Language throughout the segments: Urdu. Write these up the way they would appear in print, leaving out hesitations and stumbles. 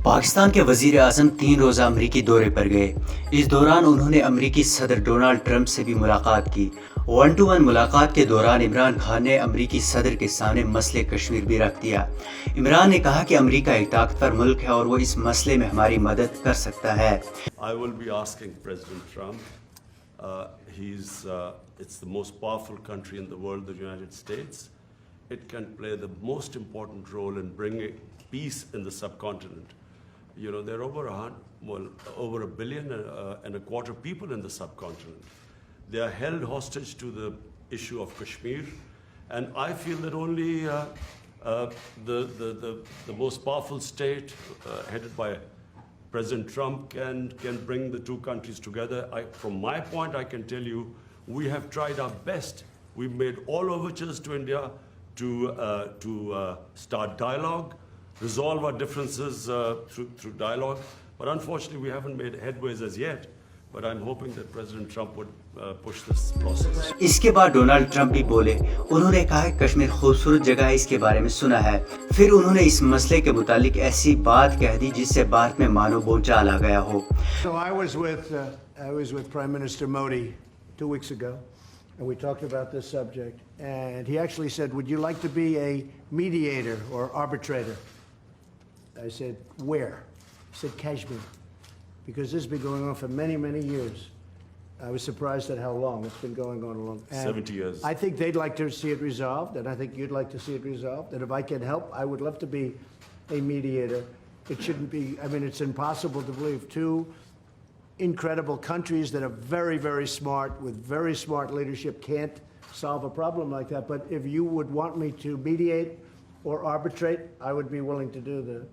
پاکستان کے وزیر اعظم 3 روزہ امریکی دورے پر گئے۔ اس دوران انہوں نے امریکی صدر ڈونلڈ ٹرمپ سے بھی ملاقات کی۔ 1 to 1 ملاقات کے دوران عمران خان نے امریکی صدر کے سامنے مسئلہ کشمیر بھی رکھ دیا۔ عمران نے کہا کہ امریکہ ایک طاقتور ملک ہے اور وہ اس مسئلے میں ہماری مدد کر سکتا ہے۔ I will be asking President Trump. It's the most powerful country in the world, the United States. It can play the most important role in bringing peace in the subcontinent. You know, there are over a billion and a quarter people in the subcontinent. They are held hostage to the issue of Kashmir, and I feel that only the most powerful state, headed by President Trump, can bring the two countries together. From my point, I can tell you, we have tried our best. We've made all overtures to India to start dialogue, resolve our differences through dialogue. But unfortunately, we haven't made headways as yet. But I'm hoping that President Trump would push this process. اس کے بعد ڈونلڈ ٹرمپ بھی بولے۔ انہوں نے کہا کہ کشمیر خوبصورت جگہ ہے، اس کے بارے میں سنا ہے۔ پھر انہوں نے اس مسئلے کے متعلق ایسی بات کہہ دی جس سے بات میں مانو بھونچال آ گیا ہو۔ So I was with Prime Minister Modi 2 weeks ago, and we talked about this subject. And he actually said, "Would you like to be a mediator or arbitrator?" I said, "Where?" He said, "Kashmir." Because this has been going on for many, many years. I was surprised at how long it's been going on. 70 years. I think they'd like to see it resolved, and I think you'd like to see it resolved. And if I can help, I would love to be a mediator. It shouldn't be, I mean, it's impossible to believe two incredible countries that are very, very smart, with very smart leadership, can't solve a problem like that. But if you would want me to mediate or arbitrate, I would be willing to do that.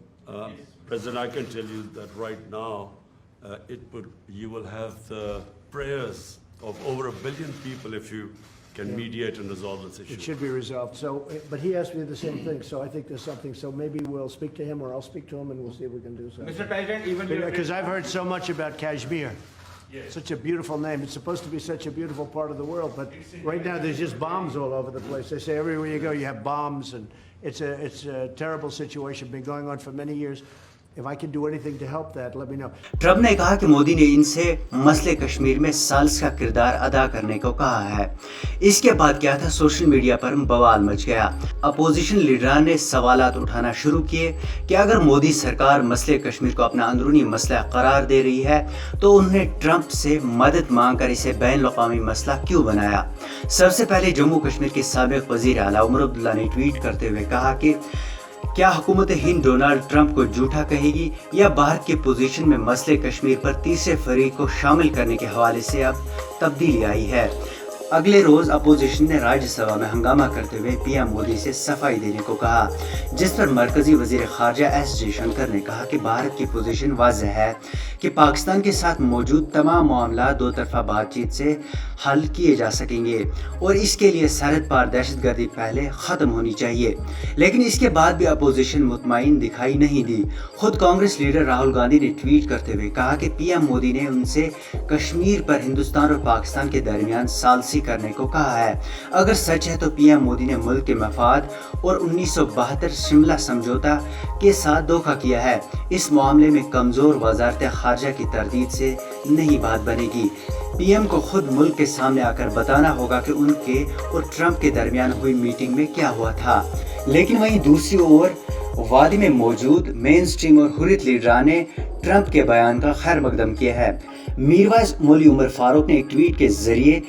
President, I can tell you that right now, you will have the prayers of over 1 billion people if you can mediate and resolve this issue. It should be resolved. So, but he asked me the same thing, so I think there's something. So maybe we'll speak to him, or I'll speak to him, and we'll see if we can do something. Mr. President, even Because I've heard so much about Kashmir. Yes. Such a beautiful name. It's supposed to be such a beautiful part of the world, but right now there's just bombs all over the place. They say everywhere you go you have bombs, and it's a terrible situation. Been going on for many years. If I can do anything to help that, let me know. Trump نے کہا کہ مودی نے ان سے مسئلہ کشمیر میں ثالث کا کردار ادا کرنے کو کہا ہے۔ اس کے بعد کیا تھا، سوشل میڈیا پر بوال مچ گیا۔ اپوزیشن لیڈران نے سوالات اٹھانا شروع کیے کہ اگر مودی سرکار مسئلہ کشمیر کو اپنا اندرونی مسئلہ قرار دے رہی ہے تو انہوں نے ٹرمپ سے مدد مانگ کر اسے بین الاقوامی مسئلہ کیوں بنایا۔ سب سے پہلے جموں کشمیر کے سابق وزیر اعلیٰ عمر عبداللہ نے ٹویٹ کرتے ہوئے کہا کہ کیا حکومت ہند ڈونلڈ ٹرمپ کو جھوٹا کہے گی یا بھارت کی پوزیشن میں مسئلہ کشمیر پر تیسرے فریق کو شامل کرنے کے حوالے سے اب تبدیلی آئی ہے۔ اگلے روز اپوزیشن نے راجیہ سبھا میں ہنگامہ کرتے ہوئے پی ایم مودی سے صفائی دینے کو کہا، جس پر مرکزی وزیر خارجہ ایس جے شنکر نے کہا کہ بھارت کی پوزیشن واضح ہے کہ پاکستان کے ساتھ موجود تمام معاملات دو طرفہ بات چیت سے حل کیے جا سکیں گے اور اس کے لیے سرحد پار دہشت گردی پہلے ختم ہونی چاہیے۔ لیکن اس کے بعد بھی اپوزیشن مطمئن دکھائی نہیں دی۔ خود کانگریس لیڈر راہل گاندھی نے ٹویٹ کرتے ہوئے کہا کہ پی ایم مودی نے ان سے کشمیر پر ہندوستان اور پاکستان کے درمیان ثالثی کرنے کو کہا ہے۔ اگر سچ ہے تو پی ایم مودی نے ملک کے مفاد اور 1972 شملہ سمجھوتا کے ساتھ دھوکہ کیا ہے۔ اس معاملے میں کمزور وزارت خارجہ کی تردید سے نہیں بات بنے گی۔ پی ایم کو خود ملک کے سامنے آ کر بتانا ہوگا کہ ان کے اور ٹرمپ کے درمیان ہوئی میٹنگ میں کیا ہوا تھا۔ لیکن وہیں دوسری اور وادی میں موجود مین سٹریم اور حریت لیڈران نے ٹرمپ کے بیان کا خیر مقدم کیا ہے۔ میرواعظ مولوی عمر فاروق نے ایک ٹویٹ کے ذریعے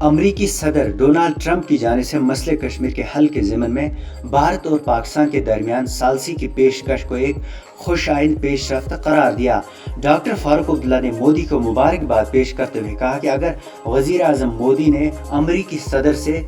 امریکی صدر ڈونلڈ ٹرمپ کی جانب سے مسئلہ کشمیر کے حل کے ضمن میں بھارت اور پاکستان کے درمیان ثالثی کی پیشکش کو ایک خوش آئند پیش رفت قرار دیا۔ ڈاکٹر فاروق عبداللہ نے مودی کو مبارکباد پیش کرتے ہوئے کہا کہ اگر وزیر اعظم مودی نے امریکی صدر سے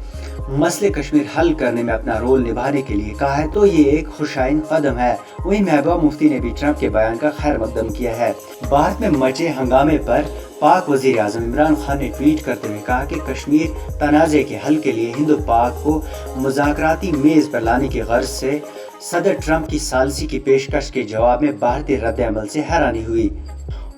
مسئلہ کشمیر حل کرنے میں اپنا رول نبھانے کے لیے کہا ہے تو یہ ایک خوش آئند قدم ہے۔ وہیں محبوبہ مفتی نے بھی ٹرمپ کے بیان کا خیر مقدم کیا ہے۔ بھارت میں مچے ہنگامے پر پاک وزیر اعظم عمران خان نے ٹویٹ کرتے ہوئے کہا کہ کشمیر تنازع کے حل کے لیے ہند و پاک کو مذاکراتی میز پر لانے کی غرض سے صدر ٹرمپ کی ثالثی کی پیشکش کے جواب میں بھارتی رد عمل سے حیرانی ہوئی۔